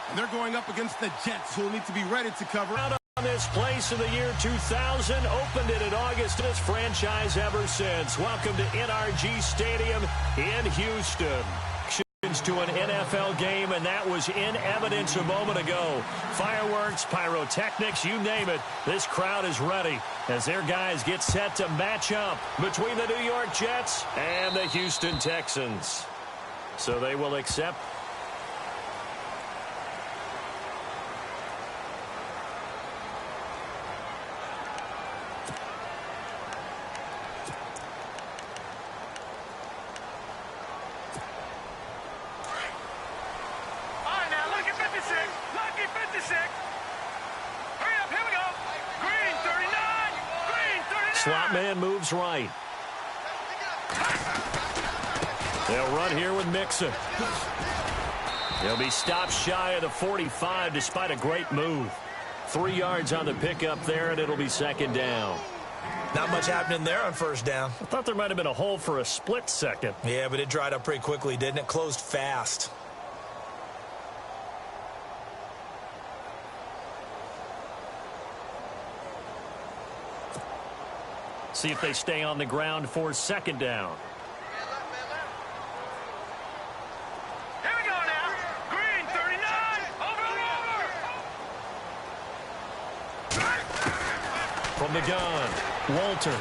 And they're going up against the Jets, who will need to be ready to cover. Out on this place in the year 2000, opened it in August. This franchise ever since. Welcome to NRG Stadium in Houston. To an NFL game, and that was in evidence a moment ago. Fireworks, pyrotechnics, you name it. This crowd is ready as their guys get set to match up between the New York Jets and the Houston Texans. So they will accept. Slot man moves right. They'll run here with Mixon. He'll be stopped shy of the 45 despite a great move. 3 yards on the pickup there, and it'll be second down. Not much happening there on first down. I thought there might have been a hole for a split second. Yeah, but it dried up pretty quickly, didn't it? Closed fast. See if they stay on the ground for second down. Here we go now. Green, 39. Over. From the gun, Walter.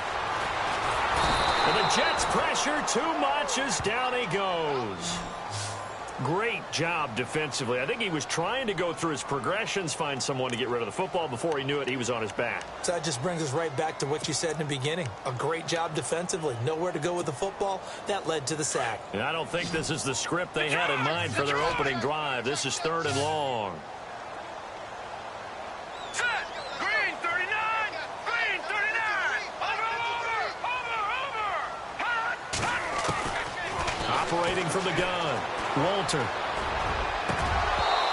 And the Jets pressure too much as down he goes. Great job defensively. I think he was trying to go through his progressions, find someone to get rid of the football. Before he knew it, he was on his back. So that just brings us right back to what you said in the beginning. A great job defensively. Nowhere to go with the football. That led to the sack. And I don't think this is the script they had in mind for their opening drive. This is 3rd and long. Set. Green, 39. Green, 39. Over. Operating from the gun, Walter.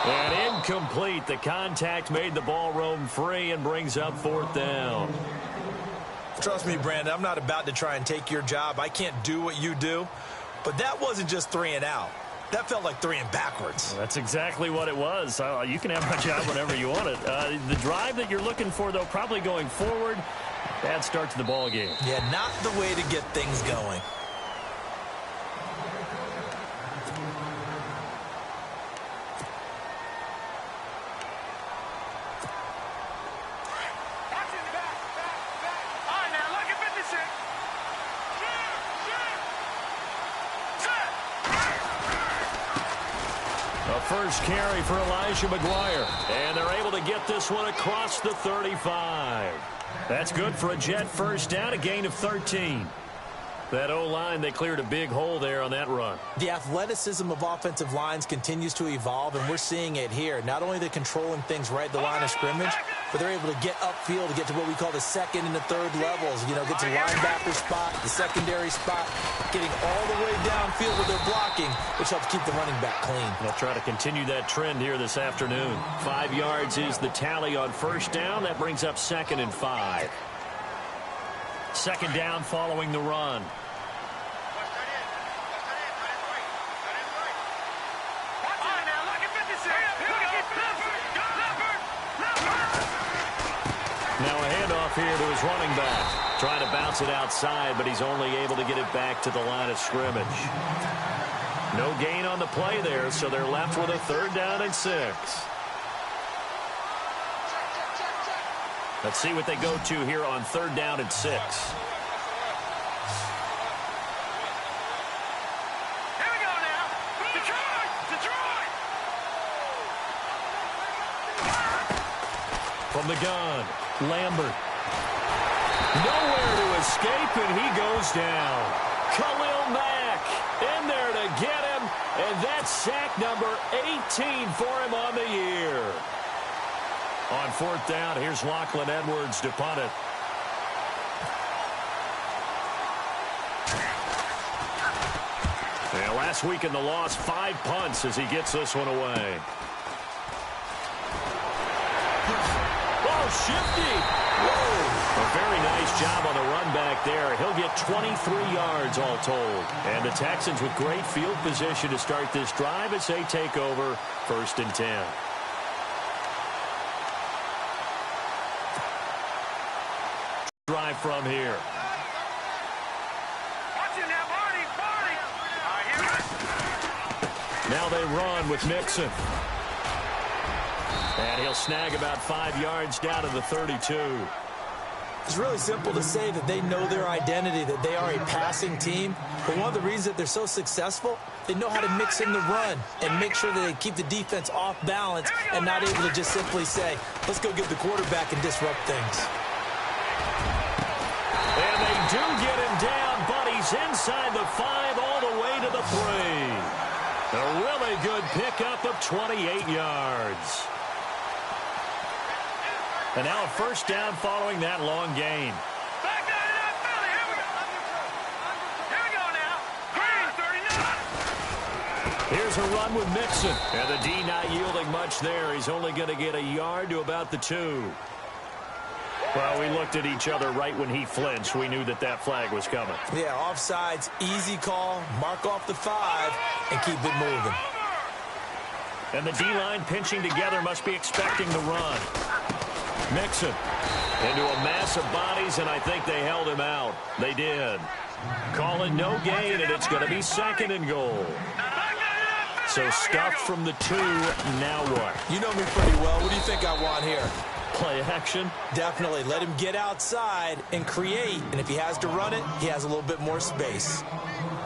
And incomplete. The contact made the ball roam free and brings up 4th down. Trust me, Brandon, I'm not about to try and take your job. I can't do what you do. But that wasn't just 3 and out. That felt like 3 and backwards. Well, that's exactly what it was. You can have my job whenever you want it. The drive that you're looking for, though, probably going forward. Bad start to the ball game. Yeah, not the way to get things going. First carry for Elijah McGuire. And they're able to get this one across the 35. That's good for a Jet first down, a gain of 13. That O-line, they cleared a big hole there on that run. The athleticism of offensive lines continues to evolve, and we're seeing it here. Not only they're controlling things right at the line of scrimmage, but they're able to get upfield to get to what we call the 2nd and the 3rd levels. You know, get to linebacker spot, the secondary spot, getting all the way downfield with their blocking, which helps keep the running back clean. They'll try to continue that trend here this afternoon. 5 yards is the tally on first down. That brings up 2nd and 5. Second down following the run. Now a handoff here to his running back. Trying to bounce it outside, but he's only able to get it back to the line of scrimmage. No gain on the play there, so they're left with a 3rd down and 6. Let's see what they go to here on 3rd down and 6. From the gun, Lambert. Nowhere to escape, and he goes down. Khalil Mack in there to get him, and that's sack number 18 for him on the year. On 4th down, here's Lachlan Edwards to punt it. Yeah, last week in the loss, 5 punts as he gets this one away. Shifty. Whoa. A very nice job on the run back there. He'll get 23 yards all told. And the Texans with great field position to start this drive as they take over 1st and 10. drive from here. Watch it now, Marty. All right, here we go. Now they run with Mixon. And he'll snag about 5 yards down to the 32. It's really simple to say that they know their identity, that they are a passing team. But one of the reasons that they're so successful, they know how to mix in the run and make sure that they keep the defense off balance and not able to just simply say, let's go get the quarterback and disrupt things. And they do get him down, but he's inside the 5 all the way to the 3. A really good pickup of 28 yards. And now a first down following that long gain. Back down to that Philly. Here we go now. Green, 39. Here's a run with Mixon. And the D not yielding much there. He's only going to get a yard to about the 2. Well, we looked at each other right when he flinched. We knew that that flag was coming. Yeah, offsides, easy call, mark off the 5, and keep it moving. And the D-line pinching together must be expecting the run. Mixon into a mass of bodies, and I think they held him out. They did. Calling no gain, and it's going to be 2nd and goal. So stuffed from the 2, now what? You know me pretty well. What do you think I want here? Play action? Definitely. Let him get outside and create. And if he has to run it, he has a little bit more space.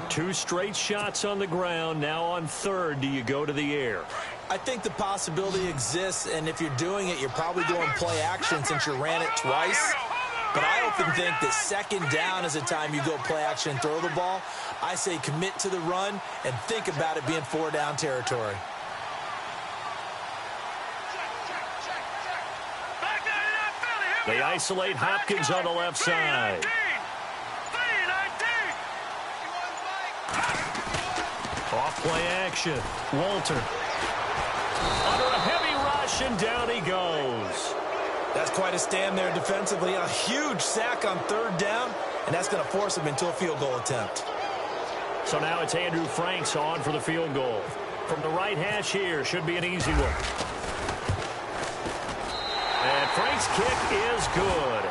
2 straight shots on the ground. Now on 3rd, do you go to the air? I think the possibility exists, and if you're doing it, you're probably going play action since you ran it twice. But I often think that 2nd down is the time you go play action and throw the ball. I say commit to the run and think about it being 4-down territory. They isolate Hopkins on the left side. Off play action. Walter. Under a heavy rush, and down he goes. That's quite a stand there defensively. A huge sack on 3rd down, and that's going to force him into a field goal attempt. So now it's Andrew Franks on for the field goal. From the right hash here, should be an easy one. And Frank's kick is good.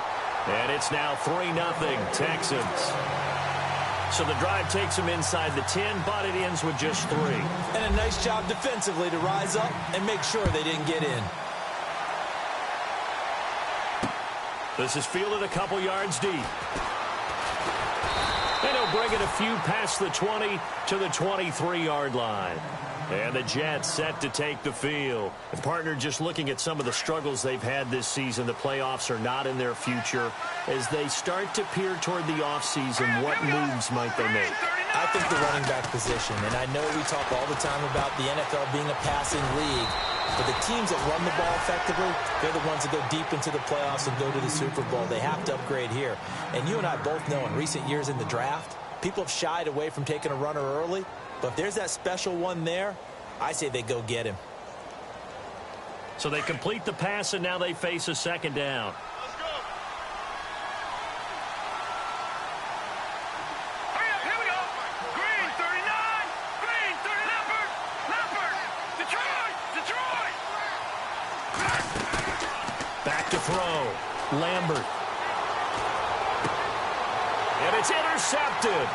And it's now 3-0 Texans. So the drive takes him inside the 10, but it ends with just 3. And a nice job defensively to rise up and make sure they didn't get in. This is fielded a couple yards deep. And he'll bring it a few past the 20 to the 23-yard line. And the Jets set to take the field. And partner, just looking at some of the struggles they've had this season, the playoffs are not in their future. As they start to peer toward the offseason, what moves might they make? I think the running back position, and I know we talk all the time about the NFL being a passing league, but the teams that run the ball effectively, they're the ones that go deep into the playoffs and go to the Super Bowl. They have to upgrade here. And you and I both know in recent years in the draft, people have shied away from taking a runner early. But if there's that special one there, I say they go get him. So they complete the pass, and now they face a 2nd down. Let's go. Hurry up, here we go. Green, 39. Green, 30. Leopard. Detroit. Back to throw. Lambert. And it's intercepted.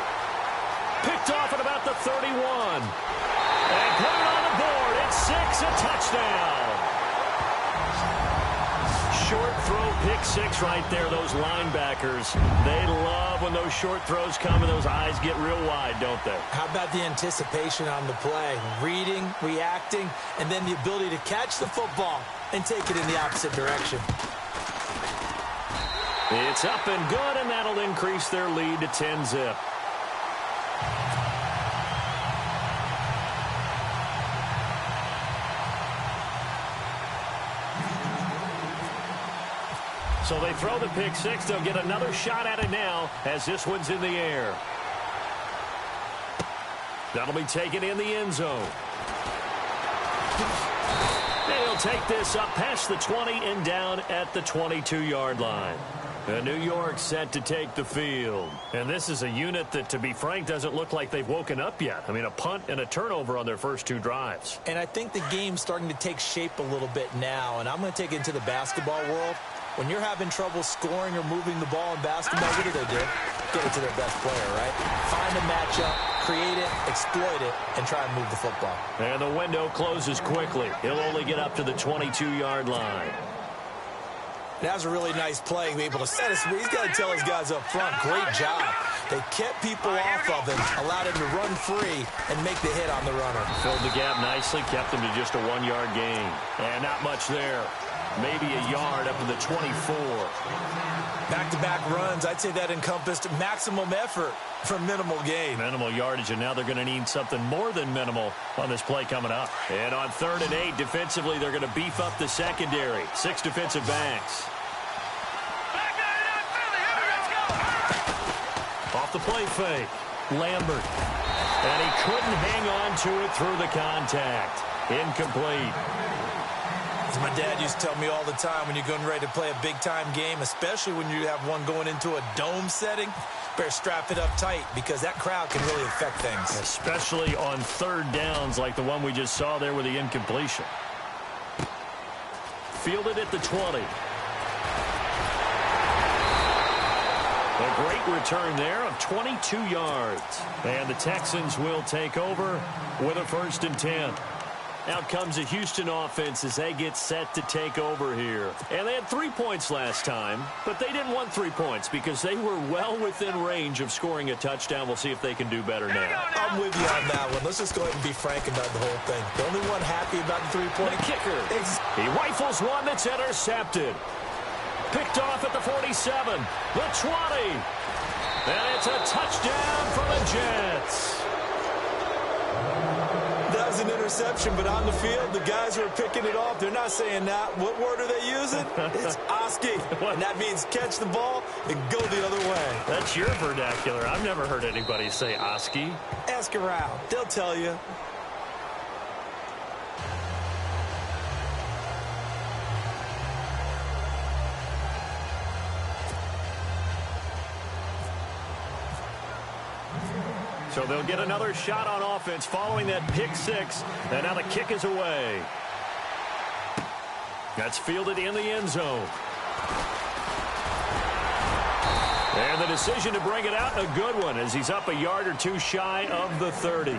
Picked off at about the 31. And put it on the board. It's 6, a touchdown. Short throw, pick 6 right there. Those linebackers, they love when those short throws come and those eyes get real wide, don't they? How about the anticipation on the play? Reading, reacting, and then the ability to catch the football and take it in the opposite direction. It's up and good, and that'll increase their lead to 10-zip. So they throw the pick 6. They'll get another shot at it now as this one's in the air. That'll be taken in the end zone. They'll take this up past the 20 and down at the 22-yard line. And New York set to take the field. And this is a unit that, to be frank, doesn't look like they've woken up yet. I mean, a punt and a turnover on their first 2 drives. And I think the game's starting to take shape a little bit now. And I'm going to take it into the basketball world. When you're having trouble scoring or moving the ball in basketball, what do? Get it to their best player, right? Find a matchup, create it, exploit it, and try and move the football. And the window closes quickly. He'll only get up to the 22-yard line. That was a really nice play. Be able to set us. He's got to tell his guys up front, great job. They kept people off of him, allowed him to run free, and make the hit on the runner. Filled the gap nicely, kept him to just a 1-yard gain. And not much there. Maybe a yard up to the 24. Back-to-back runs, I'd say that encompassed maximum effort for minimal gain. Minimal yardage, and now they're going to need something more than minimal on this play coming up. And on 3rd and 8, defensively, they're going to beef up the secondary. 6 defensive backs. Off the play fake, Lambert. And he couldn't hang on to it through the contact. Incomplete. As my dad used to tell me all the time, when you're getting ready to play a big-time game, especially when you have one going into a dome setting, better strap it up tight because that crowd can really affect things. Especially on 3rd downs like the one we just saw there with the incompletion. Fielded at the 20. A great return there of 22 yards. And the Texans will take over with a 1st and 10. Out comes the Houston offense as they get set to take over here. And they had 3 points last time, but they didn't want 3 points because they were well within range of scoring a touchdown. We'll see if they can do better now. I'm with you on that one. Let's just go ahead and be frank about the whole thing. The only one happy about the 3-point kicker. He rifles one that's intercepted. Picked off at the 47, the 20. And it's a touchdown for the Jets. That was an interception, but on the field, the guys who are picking it off, they're not saying that. What word are they using? It's Oski. And that means catch the ball and go the other way. That's your vernacular. I've never heard anybody say Oski. Ask around. They'll tell you. So they'll get another shot on offense following that pick 6. And now the kick is away. That's fielded in the end zone. And the decision to bring it out, a good one, as he's up a yard or 2 shy of the 30.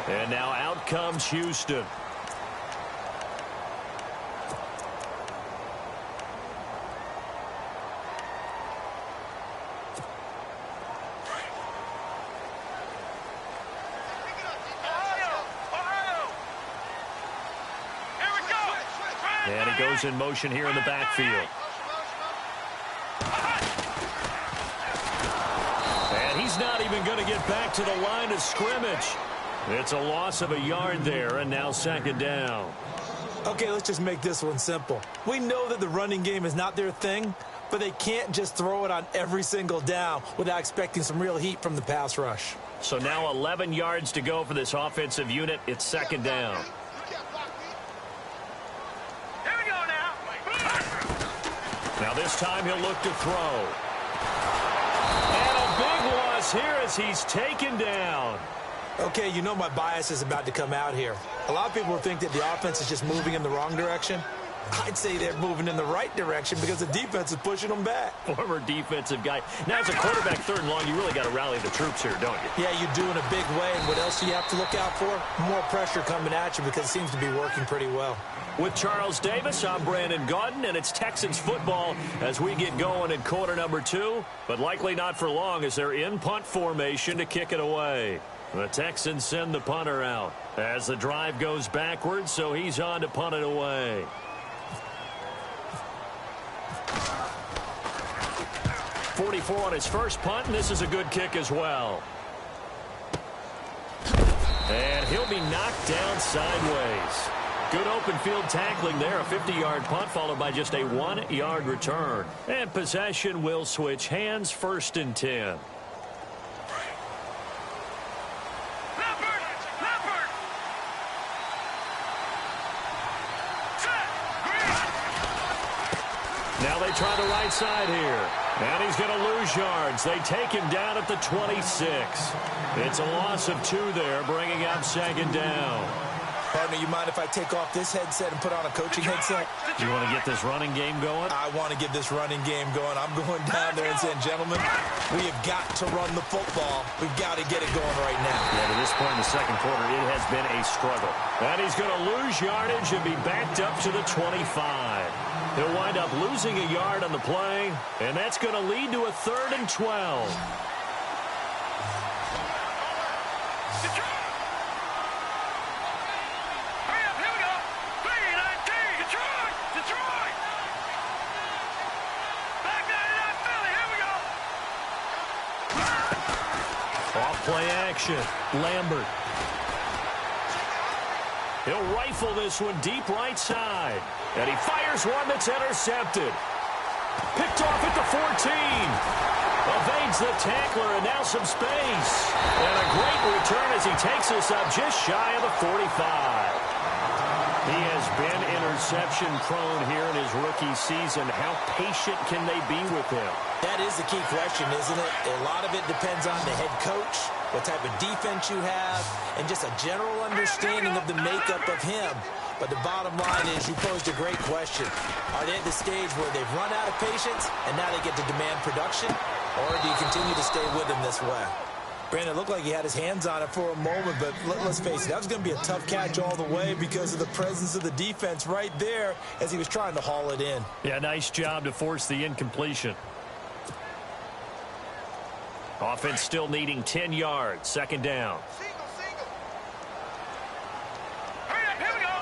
And now out comes Houston. And he goes in motion here in the backfield. And he's not even going to get back to the line of scrimmage. It's a loss of a yard there, and now 2nd down. Okay, let's just make this one simple. We know that the running game is not their thing, but they can't just throw it on every single down without expecting some real heat from the pass rush. So now 11 yards to go for this offensive unit. It's 2nd down. Now this time he'll look to throw. And a big loss here as he's taken down. Okay, you know my bias is about to come out here. A lot of people think that the offense is just moving in the wrong direction. I'd say they're moving in the right direction because the defense is pushing them back. Former defensive guy. Now as a quarterback 3rd and long, you really got to rally the troops here, don't you? Yeah, you do in a big way. And what else do you have to look out for? More pressure coming at you because it seems to be working pretty well. With Charles Davis, I'm Brandon Gaudin, and it's Texans football as we get going in quarter number 2. But likely not for long as they're in punt formation to kick it away. The Texans send the punter out as the drive goes backwards, so he's on to punt it away. .44 on his first punt, and this is a good kick as well. And he'll be knocked down sideways. Good open field tackling there. A 50-yard punt followed by just a 1-yard return. And possession will switch hands. 1st and 10. Now they try the right side here. And he's going to lose yards. They take him down at the 26. It's a loss of 2 there, bringing up 2nd down. Partner, you mind if I take off this headset and put on a coaching headset? You want to get this running game going? I want to get this running game going. I'm going down there and saying, gentlemen, we have got to run the football. We've got to get it going right now. Yeah, to this point in the second quarter, it has been a struggle. And he's going to lose yardage and be backed up to the 25. He'll wind up losing a yard on the play, and that's going to lead to a 3rd and 12. Play action. Lambert. He'll rifle this one deep right side. And he fires one that's intercepted. Picked off at the 14. Evades the tackler and now some space. And a great return as he takes us up just shy of the 45. He has been interception prone here in his rookie season. How patient can they be with him? That is the key question, isn't it? A lot of it depends on the head coach, what type of defense you have, and just a general understanding of the makeup of him. But the bottom line is you posed a great question. Are they at the stage where they've run out of patience and now they get to demand production? Or do you continue to stay with him this way? Brandon, it looked like he had his hands on it for a moment, but let's face it, that was going to be a tough catch all the way because of the presence of the defense right there as he was trying to haul it in. Yeah, nice job to force the incompletion. Offense still needing 10 yards. 2nd down. Hurry up, here we go.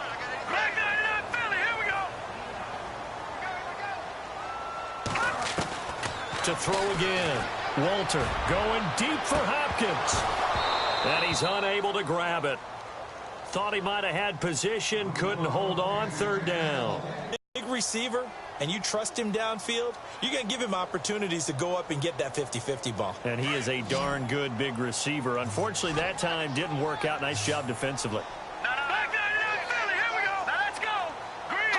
Black 99 Philly, here we go. To throw again. Walter going deep for Hopkins. And he's unable to grab it. Thought he might have had position, couldn't hold on. 3rd down. Big receiver, and you trust him downfield, you're going to give him opportunities to go up and get that 50-50 ball. And he is a darn good big receiver. Unfortunately, that time didn't work out. Nice job defensively. Black 99 Philly, here we go. Now let's go. Green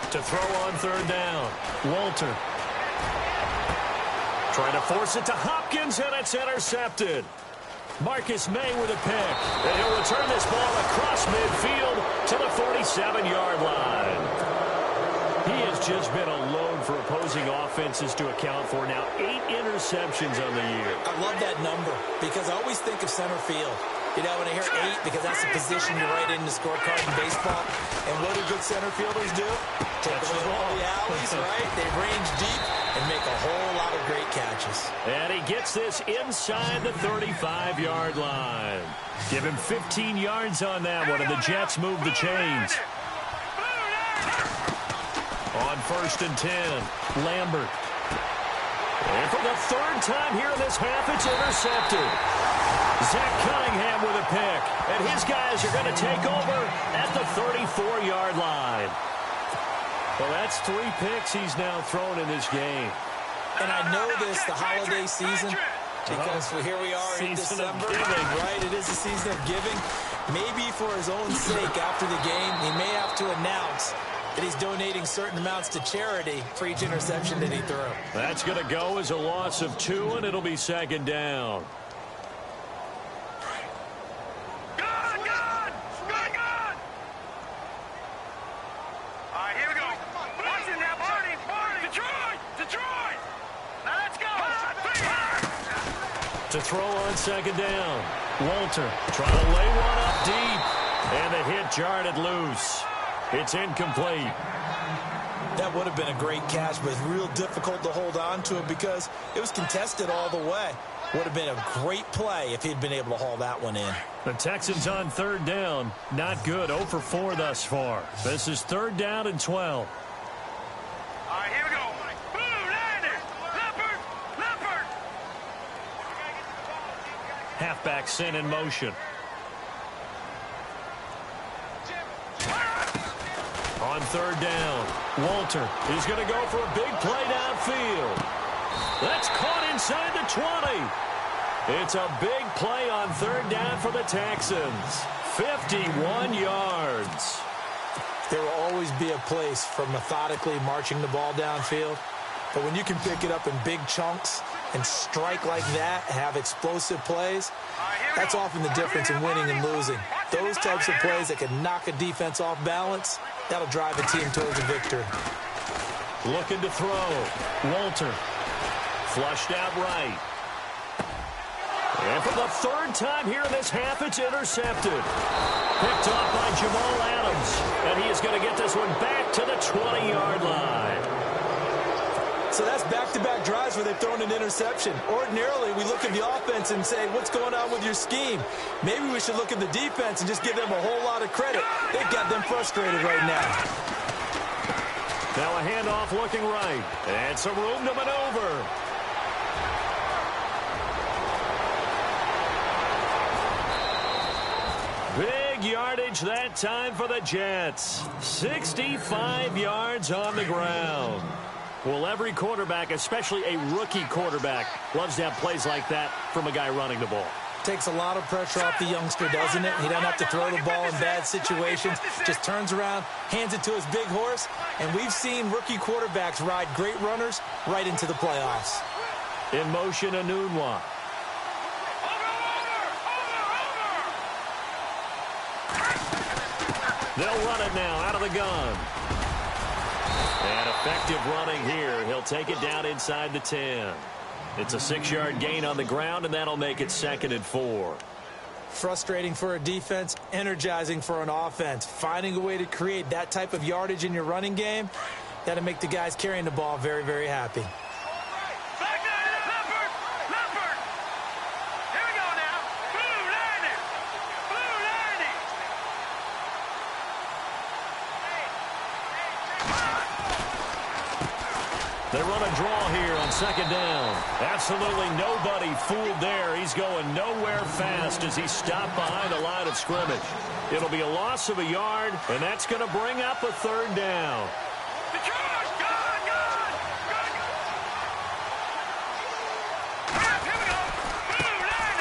39. To throw on 3rd down. Walter. Trying to force it to Hopkins, and it's intercepted. Marcus May with a pick. And he'll return this ball across midfield to the 47-yard line. He has just been a load for opposing offenses to account for. Now 8 interceptions on the year. I love that number because I always think of center field. You know, when I hear 8, because that's the position you write in the scorecard in baseball. And what do good center fielders do? Take away all the alleys, right? They range deep and make a whole lot of great catches. And he gets this inside the 35-yard line. Give him 15 yards on that one, and the Jets move the chains. On 1st and 10, Lambert. And for the 3rd time here in this half, it's intercepted. Zach Cunningham with a pick. And his guys are going to take over at the 34-yard line. Well, that's 3 picks he's now thrown in this game. And I know this, the holiday season, because here we are in December, right? It is a season of giving. Maybe for his own sake after the game, he may have to announce that he's donating certain amounts to charity for each interception that he threw. That's going to go as a loss of 2, and it'll be 2nd down. To throw on 2nd down. Walter trying to lay one up deep. And the hit jarred it loose. It's incomplete. That would have been a great catch, but it's real difficult to hold on to it because it was contested all the way. Would have been a great play if he'd been able to haul that one in. The Texans on 3rd down. Not good. 0 for 4 thus far. This is 3rd down and 12. All right, here we go. Halfback sent in motion. On 3rd down, Walter is going to go for a big play downfield. That's caught inside the 20. It's a big play on 3rd down for the Texans. 51 yards. There will always be a place for methodically marching the ball downfield. But when you can pick it up in big chunks and strike like that, have explosive plays, that's often the difference in winning and losing. Those types of plays that can knock a defense off balance, that'll drive a team towards a victory. Looking to throw. Walter. Flushed out right. And for the third time here in this half, it's intercepted. Picked off by Jamal Adams. And he is going to get this one back to the 20-yard line. So that's back-to-back drives where they've thrown an interception. Ordinarily, we look at the offense and say, what's going on with your scheme? Maybe we should look at the defense and just give them a whole lot of credit. They've got them frustrated right now. Now a handoff looking right. And some room to maneuver. Big yardage that time for the Jets. 65 yards on the ground. Well, every quarterback, especially a rookie quarterback, loves to have plays like that from a guy running the ball. Takes a lot of pressure off the youngster, doesn't it? He doesn't have to throw the ball in bad situations. Just turns around, hands it to his big horse. And we've seen rookie quarterbacks ride great runners right into the playoffs. In motion, Anunwa. They'll run it now out of the gun. And effective running here. He'll take it down inside the 10. It's a 6-yard gain on the ground, and that'll make it 2nd and 4. Frustrating for a defense, energizing for an offense. Finding a way to create that type of yardage in your running game, that'll make the guys carrying the ball very, very happy. They run a draw here on 2nd down. Absolutely nobody fooled there. He's going nowhere fast as he's stopped behind the line of scrimmage. It'll be a loss of a yard, and that's going to bring up a 3rd down.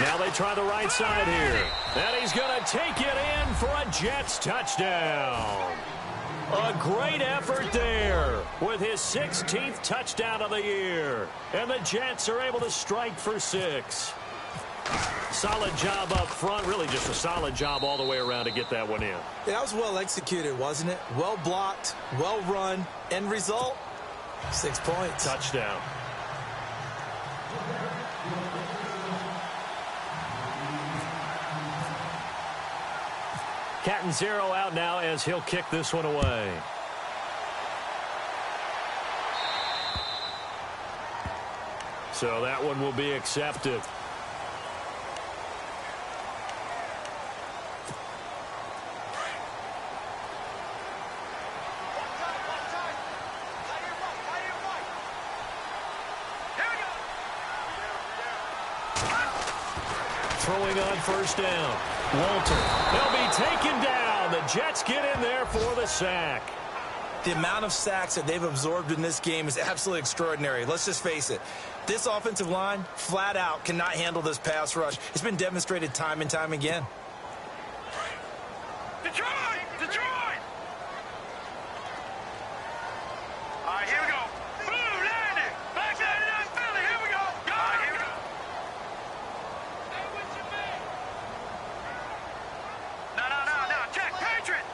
Now they try the right side here. And he's going to take it in for a Jets touchdown. A great effort there with his 16th touchdown of the year. And the Jets are able to strike for 6. Solid job up front. Really just a solid job all the way around to get that one in. That was well executed, wasn't it? Well blocked, well run. End result, 6 points. Touchdown. Cat and 0 out now as he'll kick this one away. So that one will be accepted. Throwing on 1st down. Walter. They'll be taken down. The Jets get in there for the sack. The amount of sacks that they've absorbed in this game is absolutely extraordinary. Let's just face it. This offensive line, flat out, cannot handle this pass rush. It's been demonstrated time and time again. Detroit! Detroit! All right, here we go. Blue landing. Backside of that Philly. Here we go. All right, here we go. Hey, what's your man? No. Check. Patriot.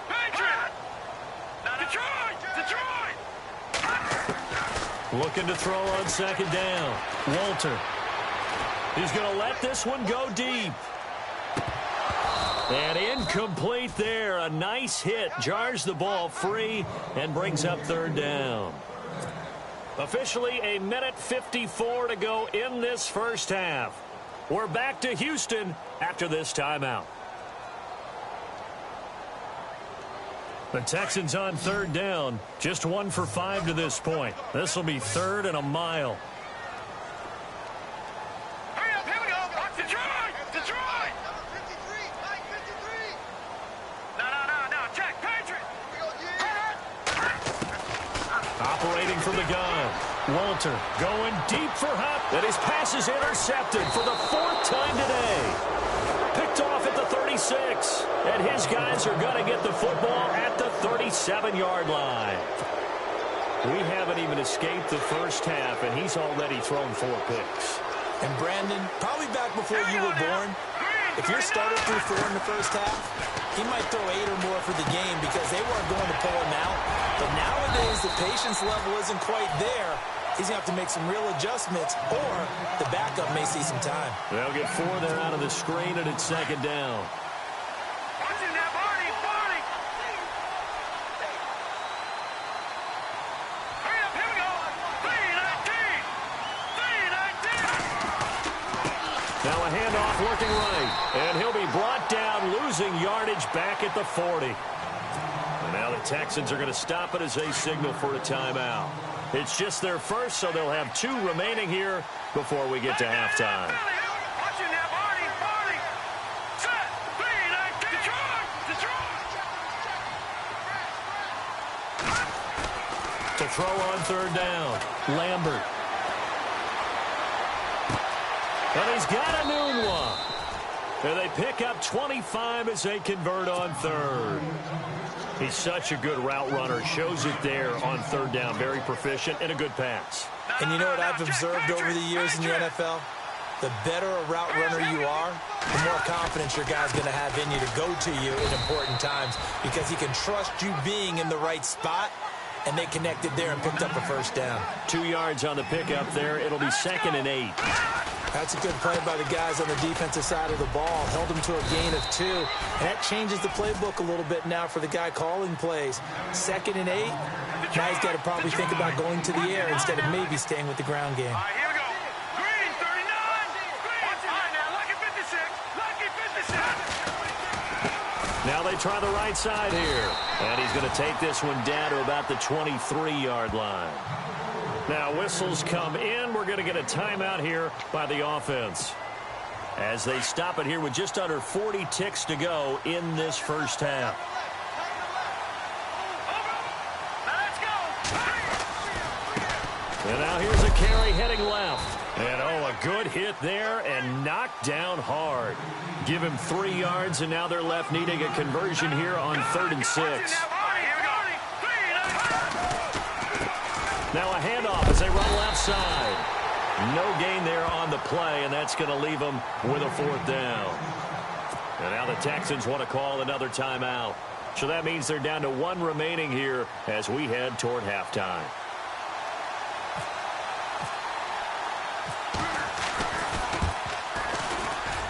No. Detroit! Detroit! Looking to throw on 2nd down. Walter. He's going to let this one go deep. And incomplete there. A nice hit. Jars the ball free and brings up 3rd down. Officially a minute 54 to go in this first half. We're back to Houston after this timeout. The Texans on 3rd down. Just 1 for 5 to this point. This will be 3rd and a mile. Hurry up, here we go. Detroit! Detroit! No. Check. Patriot! Operating from the gun. Walter going deep for Hupp. And his pass is intercepted for the 4th time today. Picked off at the 36. And his guys are going to get the football at the 37-yard line. We haven't even escaped the first half, and he's already thrown 4 picks. And Brandon, probably back before you were born, If your starter threw 4 in the first half, he might throw 8 or more for the game because they weren't going to pull him out. But nowadays, the patience level isn't quite there. He's going to have to make some real adjustments, or the backup may see some time. They'll get 4 there out of the screen, and it's second down. Watching that body. Hurry up, here we go. 3-19. Now a handoff working right, and he'll be brought down, losing yardage back at the 40. And now the Texans are going to stop it as they signal for a timeout. It's just their first, so they'll have 2 remaining here before we get to halftime. Watching that body. Set. 3-19. Detroit. To throw on third down, Lambert. And he's got a new one. And they pick up 25 as they convert on third. He's such a good route runner. Shows it there on third down. Very proficient and a good pass. And you know what I've observed over the years in the NFL? The better a route runner you are, the more confidence your guy's going to have in you to go to you in important times because he can trust you being in the right spot, and they connected there and picked up a first down. 2 yards on the pickup there. It'll be 2nd and 8. That's a good play by the guys on the defensive side of the ball. Held him to a gain of 2. And that changes the playbook a little bit now for the guy calling plays. 2nd and 8. Now he's got to probably think about going to the air instead of maybe staying with the ground game. All right, here we go. Green, 39. Watch it now. Lucky 56. Lucky 56. Now they try the right side here. And he's going to take this one down to about the 23-yard line. Now whistles come in. We're going to get a timeout here by the offense as they stop it here with just under 40 ticks to go in this first half. And now here's a carry heading left. And a good hit there and knocked down hard. Give him 3 yards, and now they're left needing a conversion here on 3rd and 6. Now a handoff as they run left side. No gain there on the play, and that's going to leave them with a 4th down. And now the Texans want to call another timeout. So that means they're down to 1 remaining here as we head toward halftime.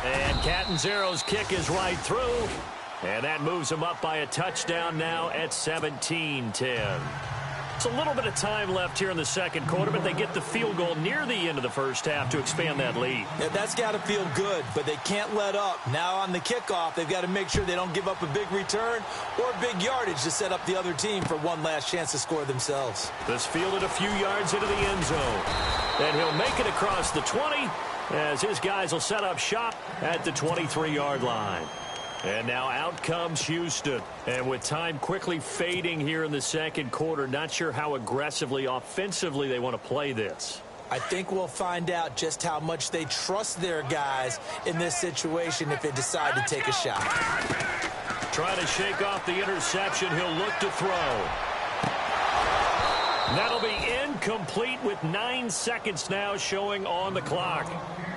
And Catanzaro's kick is right through. And that moves them up by a touchdown now at 17-10. It's a little bit of time left here in the second quarter, but they get the field goal near the end of the first half to expand that lead. Yeah, that's got to feel good, but they can't let up. Now on the kickoff, they've got to make sure they don't give up a big return or big yardage to set up the other team for one last chance to score themselves. This fielded a few yards into the end zone. And he'll make it across the 20 as his guys will set up shop at the 23-yard line. And now out comes Houston. And with time quickly fading here in the second quarter, not sure how aggressively, offensively they want to play this. I think we'll find out just how much they trust their guys in this situation if they decide to take a shot. Trying to shake off the interception. He'll look to throw. That'll be incomplete with 9 seconds now showing on the clock.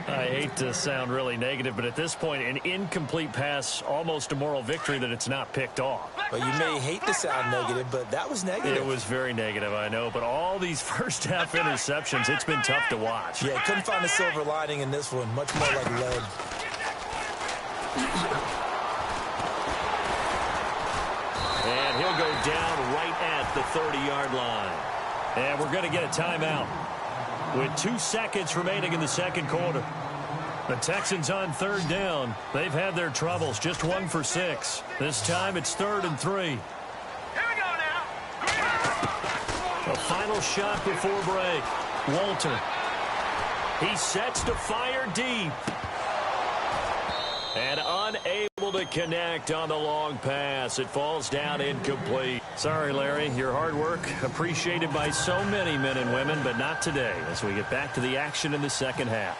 I hate to sound really negative, but at this point, an incomplete pass, almost a moral victory that it's not picked off. Well, you may hate to sound negative, but that was negative. It was very negative, I know, but all these first-half interceptions, it's been tough to watch. Yeah, couldn't find a silver lining in this one. Much more like lead. And he'll go down right at the 30-yard line. And we're going to get a timeout with 2 seconds remaining in the second quarter. The Texans on third down. They've had their troubles, just 1 for 6. This time it's 3rd and 3. Here we go now. A final shot before break. Walter. He sets to fire deep. And unable to connect on the long pass. It falls down incomplete. Sorry, Larry. Your hard work appreciated by so many men and women, but not today as we get back to the action in the second half.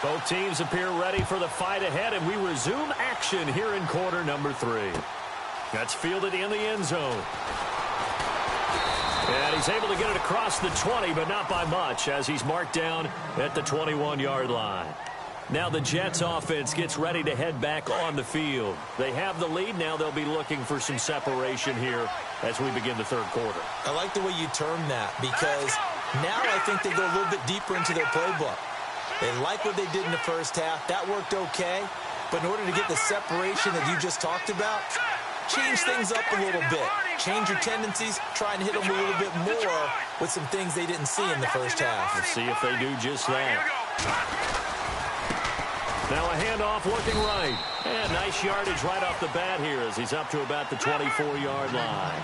Both teams appear ready for the fight ahead, and we resume action here in quarter number 3. That's fielded in the end zone. And he's able to get it across the 20, but not by much as he's marked down at the 21-yard line. Now the Jets offense gets ready to head back on the field. They have the lead. Now they'll be looking for some separation here as we begin the third quarter. I like the way you term that because now I think they go a little bit deeper into their playbook. They like what they did in the first half. That worked okay. But in order to get the separation that you just talked about, change things up a little bit. Change your tendencies. Try and hit them a little bit more with some things they didn't see in the first half. Let's see if they do just that. Now a handoff looking right. And nice yardage right off the bat here as he's up to about the 24-yard line.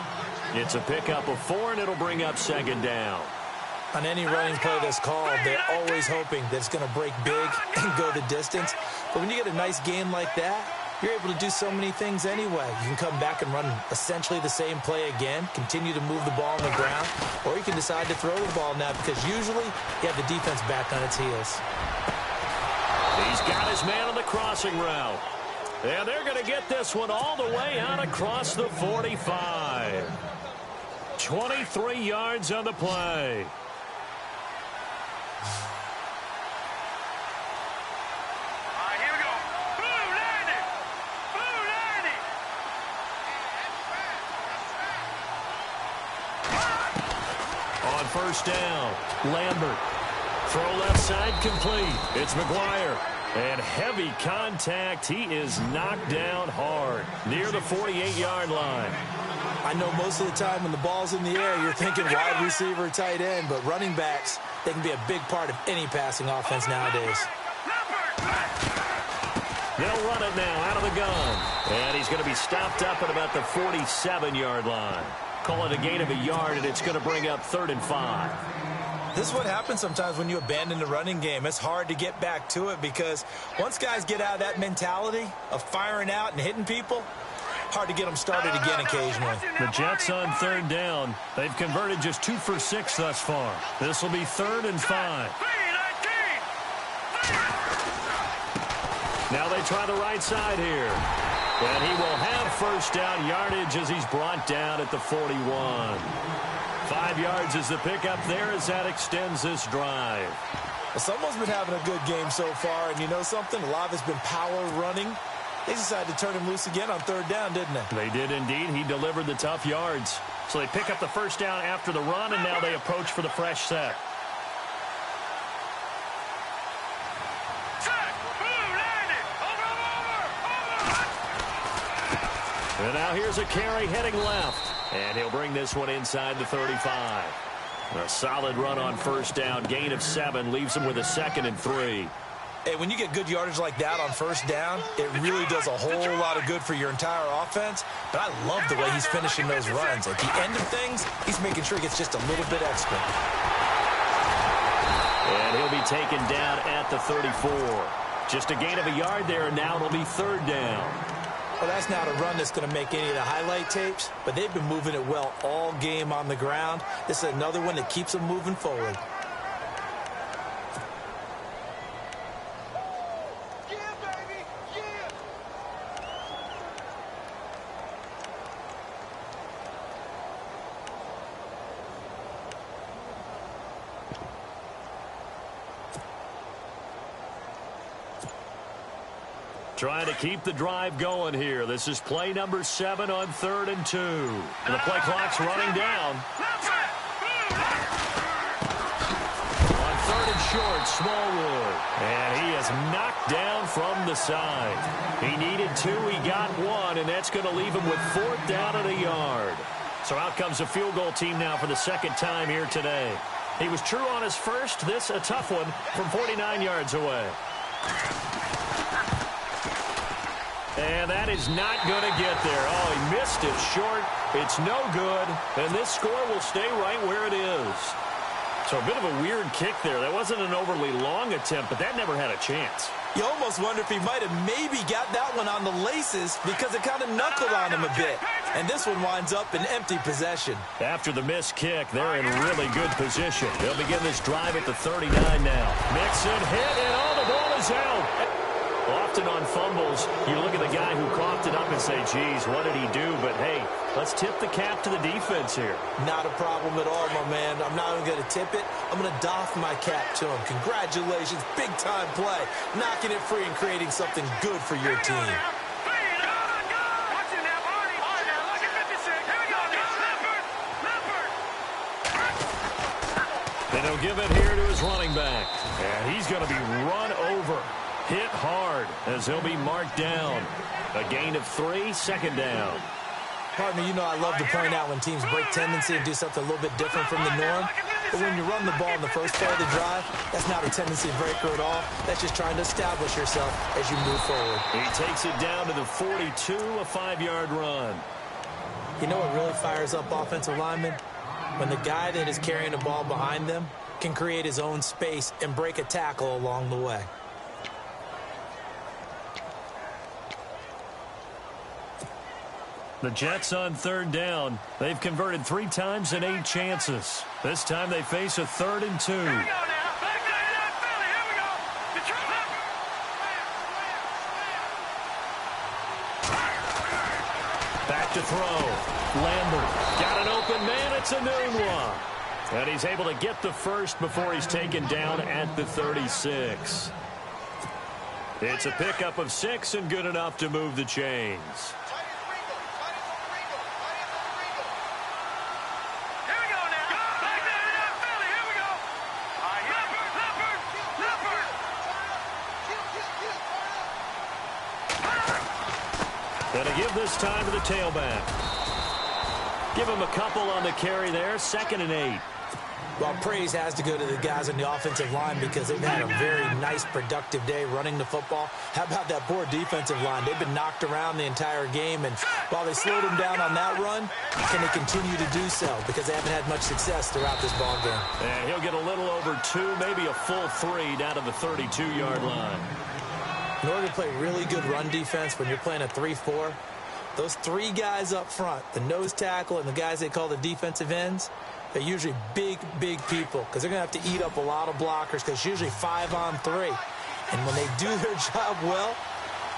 It's a pickup of 4, and it'll bring up second down. On any running play that's called, they're always hoping that it's going to break big and go the distance. But when you get a nice game like that, you're able to do so many things anyway. You can come back and run essentially the same play again, continue to move the ball on the ground, or you can decide to throw the ball now because usually you have the defense back on its heels. He's got his man on the crossing route. And they're going to get this one all the way out across the 45. 23 yards on the play. Here we go. Blue landing. Blue landing. On first down, Lambert. Throw left side complete. It's McGuire. And heavy contact. He is knocked down hard near the 48-yard line. I know most of the time when the ball's in the air, you're thinking wide receiver, tight end, but running backs, they can be a big part of any passing offense nowadays. They'll run it now out of the gun. And he's going to be stopped up at about the 47-yard line. Call it a gain of a yard, and it's going to bring up 3rd and 5. This is what happens sometimes when you abandon the running game. It's hard to get back to it because once guys get out of that mentality of firing out and hitting people, hard to get them started again occasionally. The Jets on 3rd down. They've converted just 2 for 6 thus far. This will be 3rd and 5. Now they try the right side here. And he will have first down yardage as he's brought down at the 41. 5 yards is the pickup there as that extends this drive. Well, someone's been having a good game so far, and you know something? A lot of it's been power running. They decided to turn him loose again on 3rd down, didn't they? They did indeed. He delivered the tough yards. So they pick up the first down after the run, and now they approach for the fresh set. And now here's a carry heading left. And he'll bring this one inside the 35. A solid run on first down. Gain of 7 leaves him with a 2nd and 3. Hey, when you get good yardage like that on first down, it really does a whole lot of good for your entire offense. But I love the way he's finishing those runs. At the end of things, he's making sure he gets just a little bit extra. And he'll be taken down at the 34. Just a gain of a yard there, and now it'll be 3rd down. Well, that's not a run that's going to make any of the highlight tapes, but they've been moving it well all game on the ground. This is another one that keeps them moving forward. Trying to keep the drive going here. This is play number 7 on 3rd and 2. And the play clock's running down. On 3rd and short, Smallwood. And he is knocked down from the side. He needed 2, he got 1, and that's going to leave him with 4th down and a yard. So out comes the field goal team now for the 2nd time here today. He was true on his first. This a tough one from 49 yards away. And that is not going to get there. Oh, he missed it short. It's no good. And this score will stay right where it is. So a bit of a weird kick there. That wasn't an overly long attempt, but that never had a chance. You almost wonder if he might have maybe got that one on the laces because it kind of knuckled on him a bit. And this one winds up in empty possession. After the missed kick, they're in really good position. They'll begin this drive at the 39 now. Mixon hit, and all the ball is out. Often on fumbles, you look at the guy who coughed it up and say, geez, what did he do? But, hey, Let's tip the cap to the defense here. Not a problem at all, my man. I'm not even going to tip it. I'm going to doff my cap to him. Congratulations. Big-time play. Knocking it free and creating something good for your team. And he'll give it here to his running back. And he's going to be run over. Hit hard as he'll be marked down. A gain of 3, second down. Partner, you know I love to point out when teams break tendency and do something a little bit different from the norm. But when you run the ball in the first part of the drive, that's not a tendency breaker at all. That's just trying to establish yourself as you move forward. He takes it down to the 42, a 5-yard run. You know what really fires up offensive linemen? When the guy that is carrying the ball behind them can create his own space and break a tackle along the way. The Jets on third down. They've converted 3 times in 8 chances. This time they face a 3rd and 2. Back to throw. Lambert got an open man. It's a Nunwa. And he's able to get the first before he's taken down at the 36. It's a pickup of 6 and good enough to move the chains. Gonna give this time to the tailback. Give him a couple on the carry there. 2nd and 8. Well, praise has to go to the guys on the offensive line because they've had a very nice, productive day running the football. How about that poor defensive line? They've been knocked around the entire game, and while they slowed them down on that run, can they continue to do so? Because they haven't had much success throughout this ball game. And he'll get a little over 2, maybe a full 3 down to the 32-yard line. In order to play really good run defense when you're playing a 3-4, those 3 guys up front, the nose tackle and the guys they call the defensive ends, they're usually big, big people because they're going to have to eat up a lot of blockers because it's usually 5-on-3. And when they do their job well,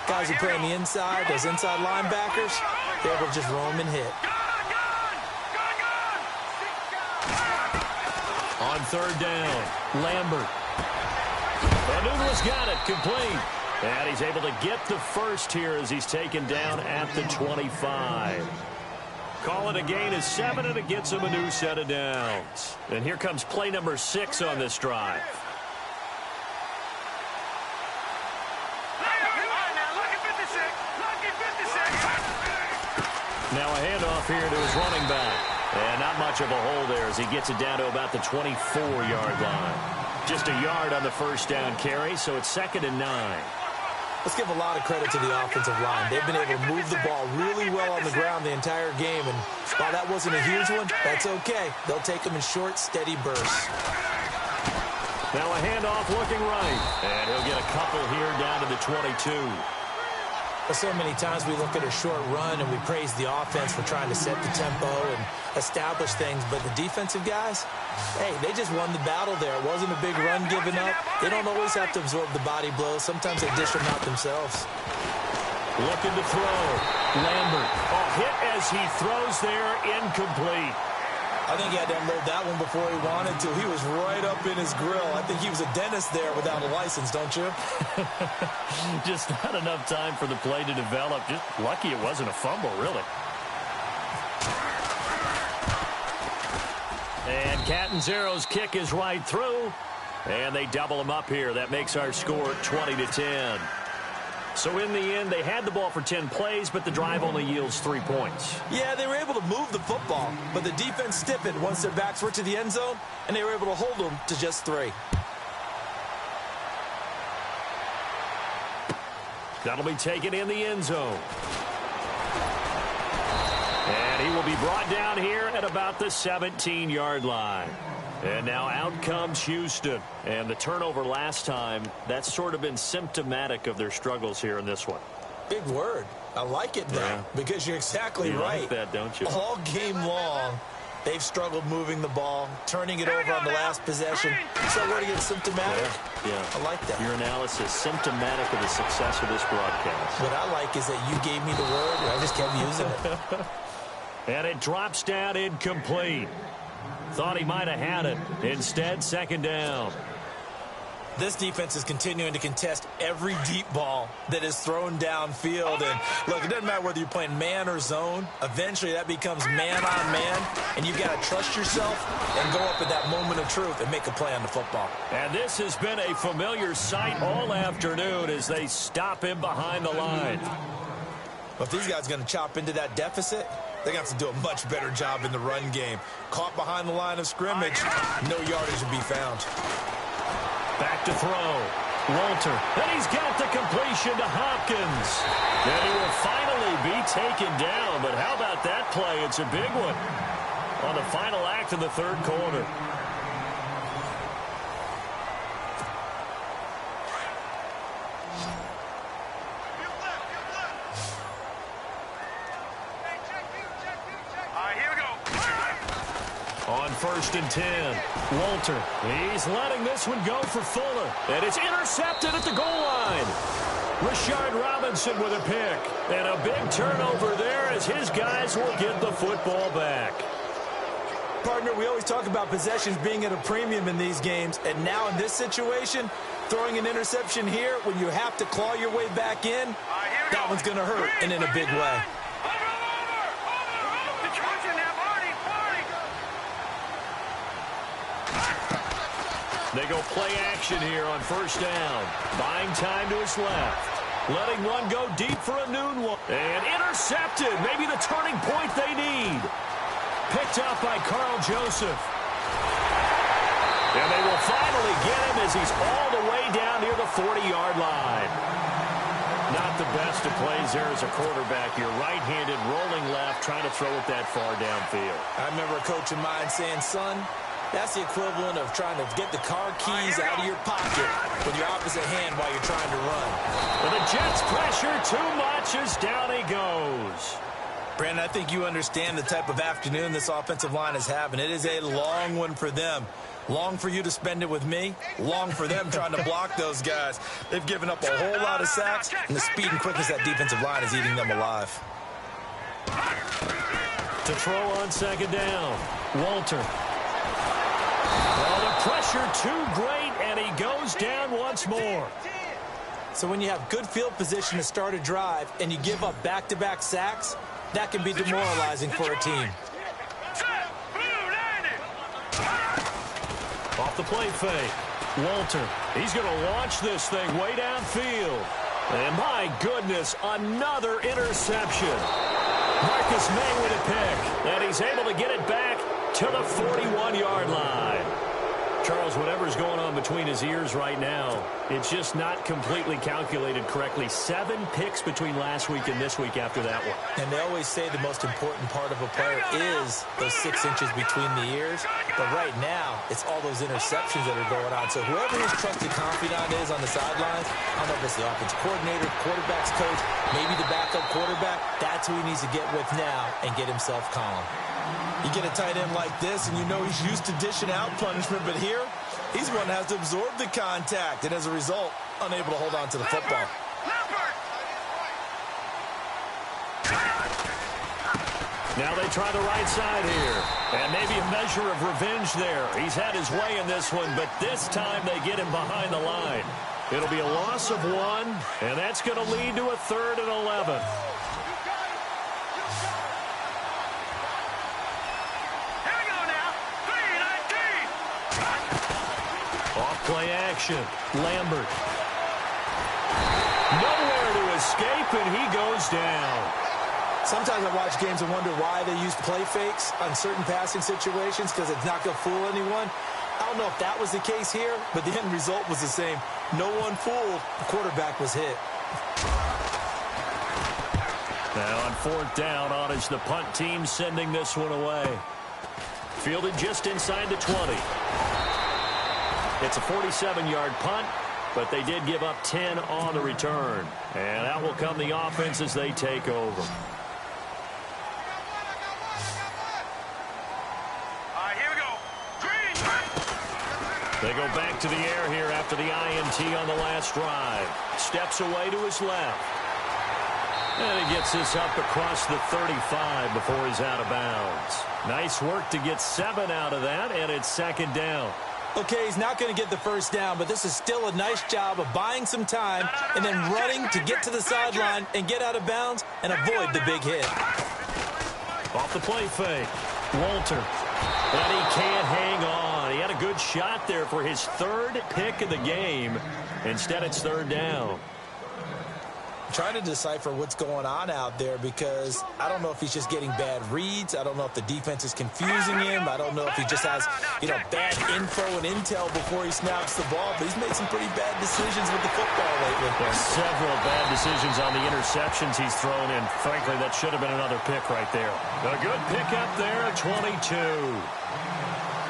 guys who play on the inside, those inside linebackers, they're able to just roam and hit. On third down, Lambert. Nunwa's got it, complete. And he's able to get the first here as he's taken down at the 25. Call it a gain of 7, and it gets him a new set of downs. And here comes play number 6 on this drive. Now a handoff here to his running back. And not much of a hole there as he gets it down to about the 24-yard line. Just a yard on the first down carry, so it's 2nd and 9. Let's give a lot of credit to the offensive line. They've been able to move the ball really well on the ground the entire game, and while that wasn't a huge one, that's okay. They'll take them in short, steady bursts. Now a handoff looking right, and he'll get a couple here down to the 22. Well, so many times we look at a short run and we praise the offense for trying to set the tempo and establish things, but the defensive guys, hey, they just won the battle there. It wasn't a big run given up. They don't always have to absorb the body blows. Sometimes they dish them out themselves. Looking to throw. Lambert. Oh, hit as he throws there, incomplete. I think he had to unload that one before he wanted to. He was right up in his grill. I think he was a dentist there without a license, don't you? Just not enough time for the play to develop. Just lucky it wasn't a fumble, really. And Catanzero's kick is right through. And they double him up here. That makes our score 20-10. So in the end, they had the ball for 10 plays, but the drive only yields 3 points. Yeah, they were able to move the football, but the defense stiffened once their backs were to the end zone, and they were able to hold them to just 3. That'll be taken in the end zone. And he will be brought down here at about the 17-yard line. And now out comes Houston. And the turnover last time, that's sort of been symptomatic of their struggles here in this one. Big word. I like it, though, because you're exactly right. You like that, don't you? All game long, they've struggled moving the ball, turning it over on the last possession. So where to get symptomatic? Yeah. I like that. Your analysis, symptomatic of the success of this broadcast. What I like is that you gave me the word, and I just kept using it. And it drops down incomplete. Thought he might have had it. Instead, second down. This defense is continuing to contest every deep ball that is thrown downfield. And, look, it doesn't matter whether you're playing man or zone. Eventually, that becomes man on man. And you've got to trust yourself and go up at that moment of truth and make a play on the football. And this has been a familiar sight all afternoon as they stop him behind the line. But if these guys are going to chop into that deficit, they're going to have to do a much better job in the run game. Caught behind the line of scrimmage, no yardage will be found. Back to throw. Walter. And he's got the completion to Hopkins. And he will finally be taken down. But how about that play? It's a big one on the final act of the third quarter. On 1st and 10, Walter. He's letting this one go for Fuller. And it's intercepted at the goal line. Rashard Robinson with a pick. And a big turnover there as his guys will get the football back. Partner, we always talk about possessions being at a premium in these games. And now in this situation, throwing an interception here when you have to claw your way back in, that one's going to hurt and in a big way. They go play action here on 1st down. Buying time to his left. Letting one go deep for a noon one. And intercepted. Maybe the turning point they need. Picked up by Carl Joseph. And they will finally get him as he's all the way down near the 40-yard line. Not the best of plays there as a quarterback. You're right-handed, rolling left, trying to throw it that far downfield. I remember a coach of mine saying, son, that's the equivalent of trying to get the car keys out of your pocket with your opposite hand while you're trying to run. Well, the Jets pressure too much as down he goes. Brandon, I think you understand the type of afternoon this offensive line is having. It is a long one for them. Long for you to spend it with me. Long for them trying to block those guys. They've given up a whole lot of sacks, and the speed and quickness of that defensive line is eating them alive. To throw on 2nd down, Walter. Well, the pressure too great, and he goes down once more. So when you have good field position to start a drive and you give up back-to-back sacks, that can be demoralizing for a team. Off the play fake, Walter. He's going to launch this thing way downfield. And my goodness, another interception. Marcus May with a pick, and he's able to get it back to the 41-yard line. Charles, whatever's going on between his ears right now, it's just not completely calculated correctly. 7 picks between last week and this week after that one. And they always say the most important part of a player is those 6 inches between the ears. But right now, it's all those interceptions that are going on. So whoever his trusted confidant is on the sidelines, I don't know if it's the offensive coordinator, quarterback's coach, maybe the backup quarterback, that's who he needs to get with now and get himself calm. You get a tight end like this, and you know he's used to dishing out punishment, but here, he's one that has to absorb the contact, and as a result, unable to hold on to the football. Now they try the right side here, and maybe a measure of revenge there. He's had his way in this one, but this time they get him behind the line. It'll be a loss of 1, and that's going to lead to a 3rd and 11. Play action. Lambert. Nowhere to escape, and he goes down. Sometimes I watch games and wonder why they use play fakes on certain passing situations because it's not going to fool anyone. I don't know if that was the case here, but the end result was the same. No one fooled. The quarterback was hit. Now on 4th down, on is the punt team sending this one away. Fielded just inside the 20. It's a 47-yard punt, but they did give up 10 on the return. And out will come the offense as they take over. Here we go. They go back to the air here after the INT on the last drive. Steps away to his left. And he gets this up across the 35 before he's out of bounds. Nice work to get 7 out of that, and it's second down. Okay, he's not going to get the first down, but this is still a nice job of buying some time and then running to get to the sideline and get out of bounds and avoid the big hit. Off the play fake. Walter. And he can't hang on. He had a good shot there for his 3rd pick of the game. Instead, it's 3rd down. Trying to decipher what's going on out there because I don't know if he's just getting bad reads. I don't know if the defense is confusing him. I don't know if he just has, bad info and intel before he snaps the ball. But he's made some pretty bad decisions with the football lately. There's several bad decisions on the interceptions he's thrown, and frankly, that should have been another pick right there. A good pick up there, 22.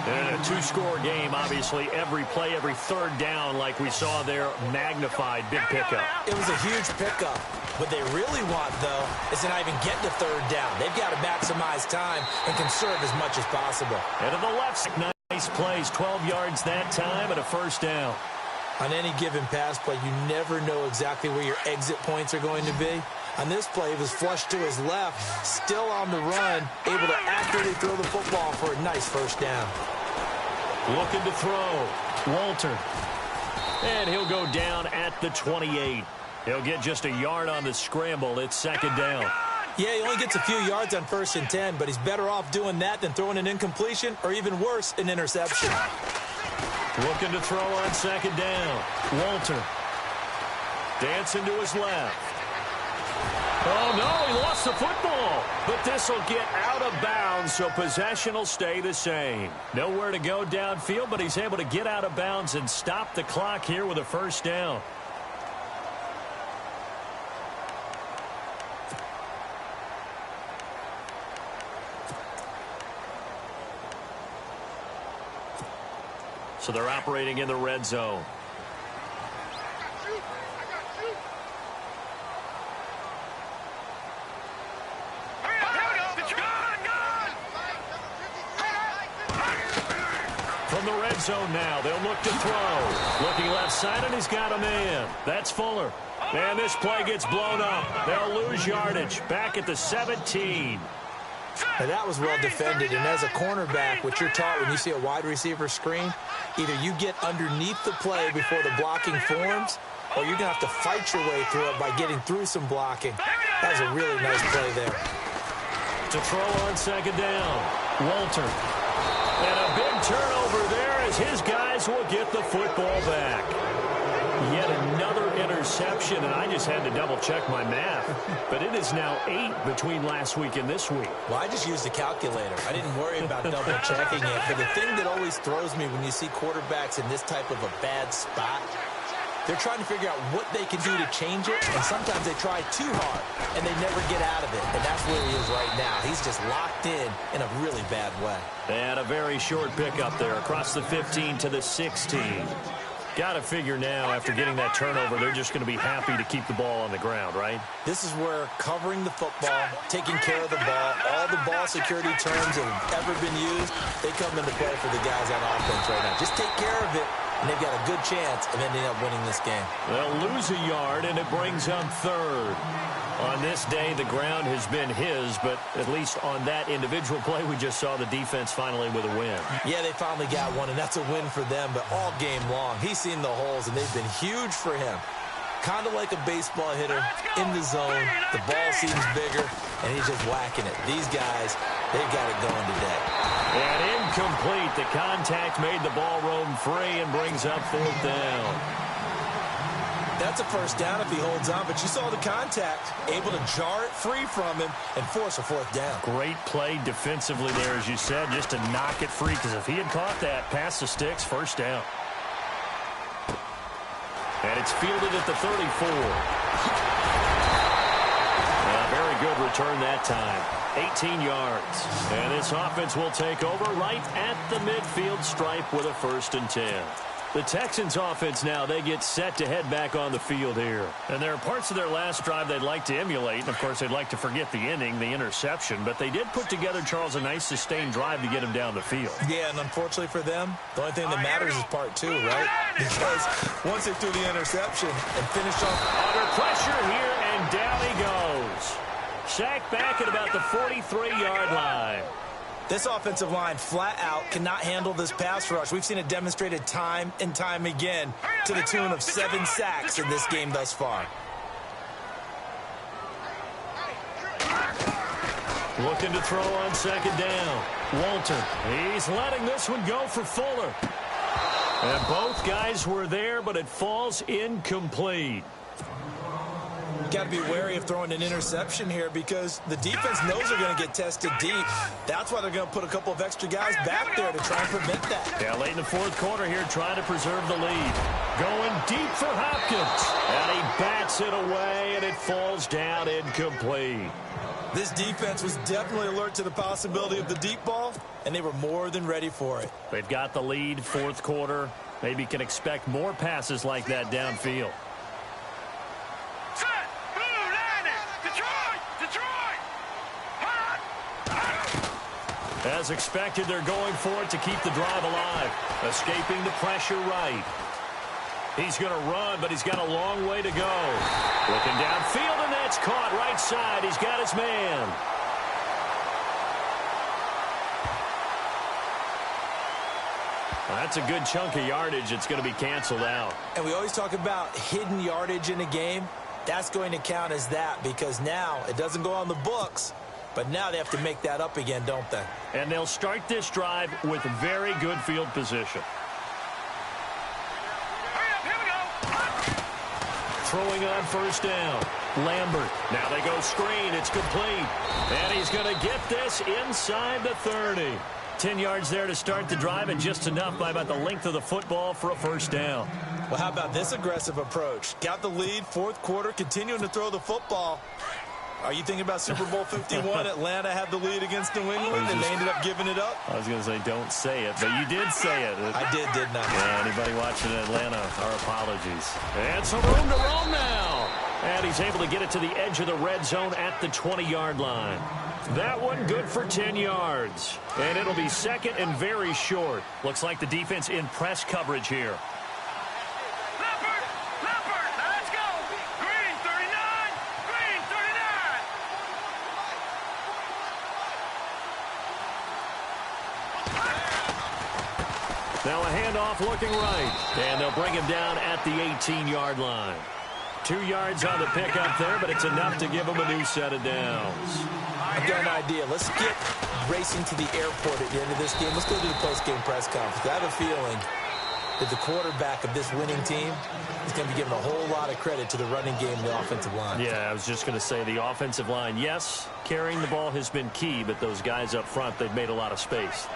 And in a 2-score game, obviously, every play, every 3rd down, like we saw there, magnified, big pickup. It was a huge pickup. What they really want, though, is to not even get to 3rd down. They've got to maximize time and conserve as much as possible. And to the left, nice plays, 12 yards that time and a 1st down. On any given pass play, you never know exactly where your exit points are going to be. On this play, he was flushed to his left, still on the run, able to accurately throw the football for a nice 1st down. Looking to throw. Walter. And he'll go down at the 28. He'll get just a yard on the scramble. It's 2nd down. Yeah, he only gets a few yards on 1st and 10, but he's better off doing that than throwing an incompletion or even worse, an interception. Looking to throw on 2nd down. Walter. Dancing to his left. Oh, no, he lost the football. But this will get out of bounds, so possession will stay the same. Nowhere to go downfield, but he's able to get out of bounds and stop the clock here with a 1st down. So they're operating in the red zone. From the red zone now, they'll look to throw. Looking left side, and he's got a man. That's Fuller. And this play gets blown up. They'll lose yardage. Back at the 17. Now that was well defended, and as a cornerback, what you're taught when you see a wide receiver screen, either you get underneath the play before the blocking forms, or you're going to have to fight your way through it by getting through some blocking. That was a really nice play there. To throw on 2nd down. Walter. And a big turnover there as his guys will get the football back. Yet another interception, and I just had to double-check my math. But it is now 8 between last week and this week. Well, I just used a calculator. I didn't worry about double-checking it. But the thing that always throws me when you see quarterbacks in this type of a bad spot, they're trying to figure out what they can do to change it, and sometimes they try too hard, and they never get out of it. And that's where he is right now. He's just locked in a really bad way. And a very short pickup there across the 15 to the 16. Got to figure now, after getting that turnover, they're just going to be happy to keep the ball on the ground, right? This is where covering the football, taking care of the ball, all the ball security terms that have ever been used, they come into play for the guys on offense right now. Just take care of it, and they've got a good chance of ending up winning this game. They'll lose a yard, and it brings up 3rd. On this day, the ground has been his, but at least on that individual play, we just saw the defense finally with a win. Yeah, they finally got one, and that's a win for them, but all game long, he's seen the holes, and they've been huge for him. Kind of like a baseball hitter in the zone. The ball seems bigger, and he's just whacking it. These guys, they've got it going today. And incomplete. The contact made the ball roam free and brings up 4th down. That's a 1st down if he holds on, but you saw the contact, able to jar it free from him and force a 4th down. Great play defensively there, as you said, just to knock it free, because if he had caught that, past the sticks, 1st down. And it's fielded at the 34. A very good return that time. 18 yards. And this offense will take over right at the midfield stripe with a 1st and 10. The Texans offense now, they get set to head back on the field here. And there are parts of their last drive they'd like to emulate. And, of course, they'd like to forget the inning, the interception. But they did put together, Charles, a nice sustained drive to get him down the field. Yeah, and unfortunately for them, the only thing that matters is part 2, right? Because once they threw the interception and finished off under pressure here, and down he goes. goes. Sacked back at about the 43-yard line. This offensive line flat out cannot handle this pass rush. We've seen it demonstrated time and time again to the tune of 7 sacks in this game thus far. Looking to throw on second down. Walter, he's letting this one go for Fuller. And both guys were there, but it falls incomplete. Got to be wary of throwing an interception here because the defense knows they're going to get tested deep. That's why they're going to put a couple of extra guys back there to try and prevent that. Yeah, late in the fourth quarter here, trying to preserve the lead. Going deep for Hopkins. And he bats it away, and it falls down incomplete. This defense was definitely alert to the possibility of the deep ball, and they were more than ready for it. They've got the lead, fourth quarter. Maybe can expect more passes like that downfield. Set. Blue landing. Detroit. Hot. As expected, they're going for it to keep the drive alive. Escaping the pressure right. He's going to run, but he's got a long way to go. Looking downfield, and that's caught right side. He's got his man. Well, that's a good chunk of yardage. It's going to be canceled out. And we always talk about hidden yardage in a game. That's going to count as that because now it doesn't go on the books, but now they have to make that up again, don't they? And they'll start this drive with very good field position. Throwing on first down. Lambert. Now they go screen. It's complete. And he's going to get this inside the 30. 10 yards there to start the drive, and just enough by about the length of the football for a first down. Well, how about this aggressive approach? Got the lead, fourth quarter, continuing to throw the football. Are you thinking about Super Bowl 51? Atlanta had the lead against New England, and they ended up giving it up? I was going to say don't say it, but you did say it. I didn't I? Yeah, anybody watching Atlanta, our apologies. And some room to roam now. And he's able to get it to the edge of the red zone at the 20-yard line. That one good for 10 yards. And it'll be second and very short. Looks like the defense in press coverage here. Let's go. Green 39. Green 39. Now a handoff looking right. And they'll bring him down at the 18-yard line. 2 yards on the pickup there, but it's enough to give him a new set of downs. I've got an idea. Let's get racing to the airport at the end of this game. Let's go to the post-game press conference. I have a feeling that the quarterback of this winning team is going to be given a whole lot of credit to the running game and the offensive line. Yeah, I was just going to say the offensive line, yes, carrying the ball has been key, but those guys up front, they've made a lot of space.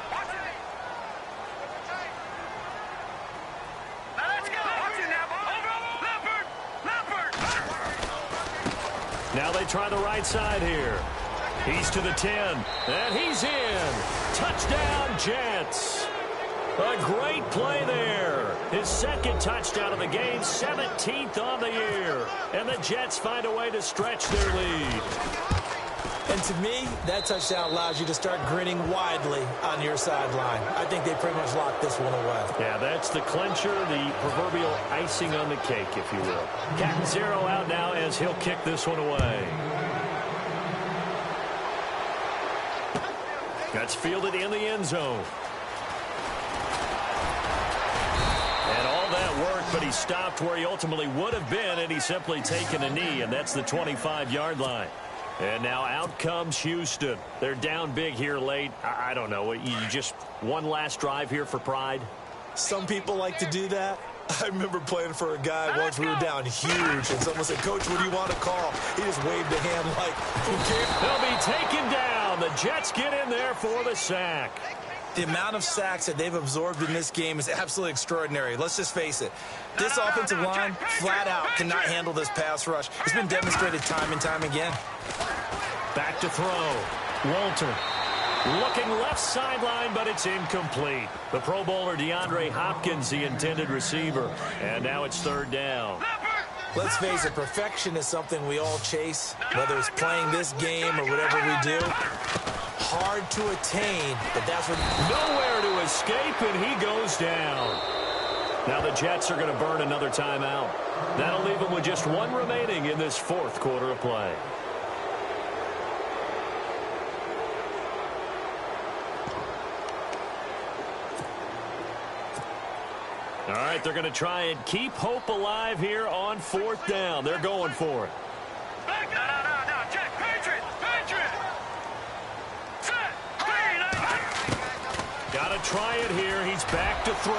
Now they try the right side here. He's to the 10, and he's in. Touchdown, Jets. A great play there. His second touchdown of the game, 17th on the year. And the Jets find a way to stretch their lead. And to me, that touchdown allows you to start grinning widely on your sideline. I think they pretty much locked this one away. Yeah, that's the clincher, the proverbial icing on the cake, if you will. Captain Zero out now as he'll kick this one away. That's fielded in the end zone. And all that work, but he stopped where he ultimately would have been, and he's simply taken a knee, and that's the 25-yard line. And now out comes Houston. They're down big here late. I don't know. You just one last drive here for pride? Some people like to do that. I remember playing for a guy once. We were down huge, and someone said, "Coach, what do you want to call?" He just waved a hand like, who cares? They'll be taken down. The Jets get in there for the sack. The amount of sacks that they've absorbed in this game is absolutely extraordinary. Let's just face it. This offensive line, flat out, cannot handle this pass rush. It's been demonstrated time and time again. Back to throw. Walter looking left sideline, but it's incomplete. The Pro Bowler DeAndre Hopkins, the intended receiver. And now it's third down. Let's face it, perfection is something we all chase, whether it's playing this game or whatever we do. Hard to attain, but that's what... Nowhere to escape, and he goes down. Now the Jets are going to burn another timeout. That'll leave them with just one remaining in this fourth quarter of play. All right, they're going to try and keep hope alive here on 4th down. They're going for it. Back, no. Check. Patriot. Set. Got to try it here. He's back to throw.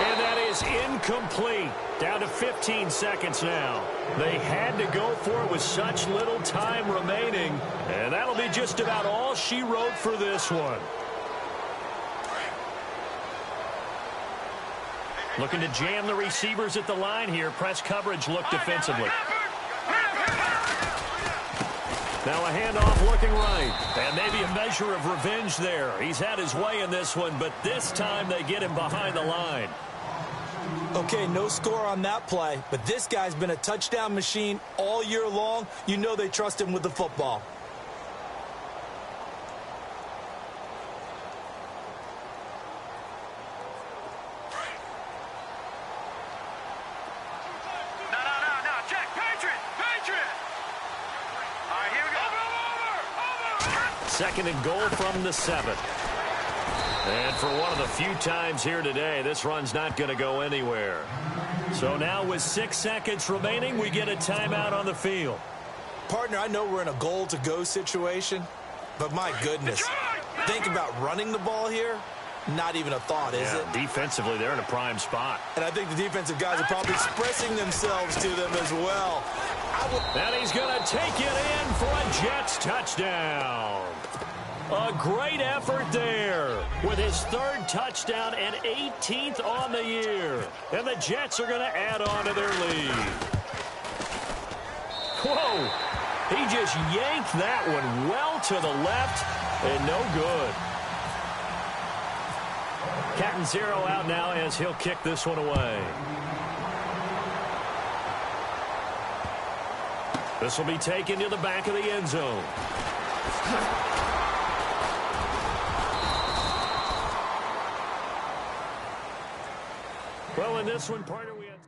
And that is incomplete. Down to 15 seconds now. They had to go for it with such little time remaining. And that'll be just about all she wrote for this one. Looking to jam the receivers at the line here. Press coverage look defensively. Now a handoff looking right. And maybe a measure of revenge there. He's had his way in this one, but this time they get him behind the line. Okay, no score on that play, but this guy's been a touchdown machine all year long. You know they trust him with the football. No. Check. Patriot. All right, here we go. Over. 2nd and goal from the 7. And for one of the few times here today, this run's not going to go anywhere. So now with 6 seconds remaining, we get a timeout on the field. Partner, I know we're in a goal-to-go situation, but my goodness, think about running the ball here. Not even a thought, is it? Defensively, they're in a prime spot. And I think the defensive guys are probably expressing themselves to them as well. And he's going to take it in for a Jets touchdown. A great effort there with his 3rd touchdown and 18th on the year. And the Jets are going to add on to their lead. Whoa! He just yanked that one well to the left and no good. Captain Zero out now as he'll kick this one away. This will be taken to the back of the end zone. Well, in this one, partner, we had...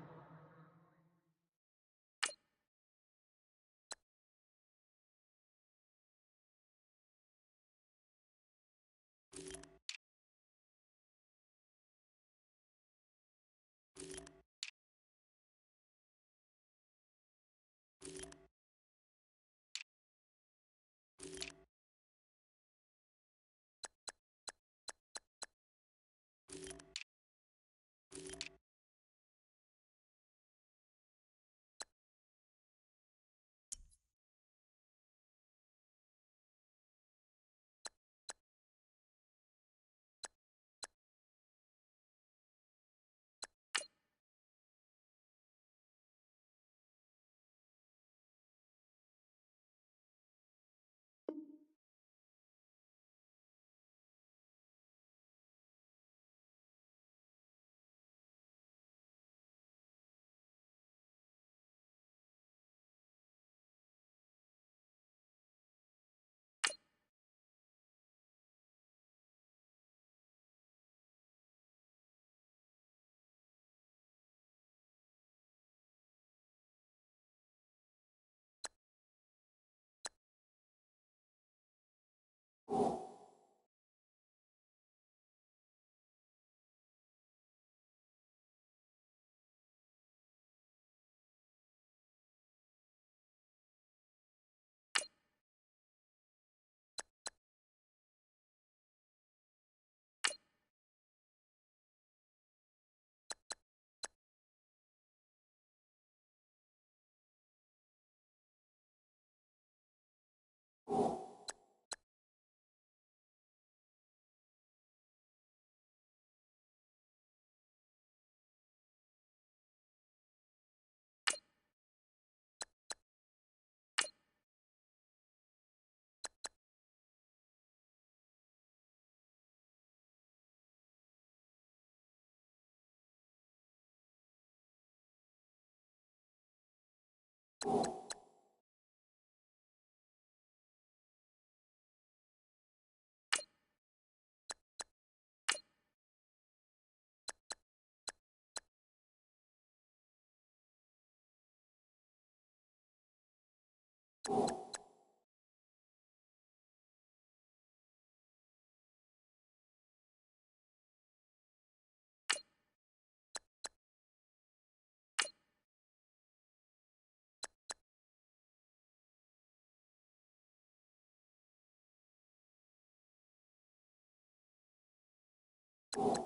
you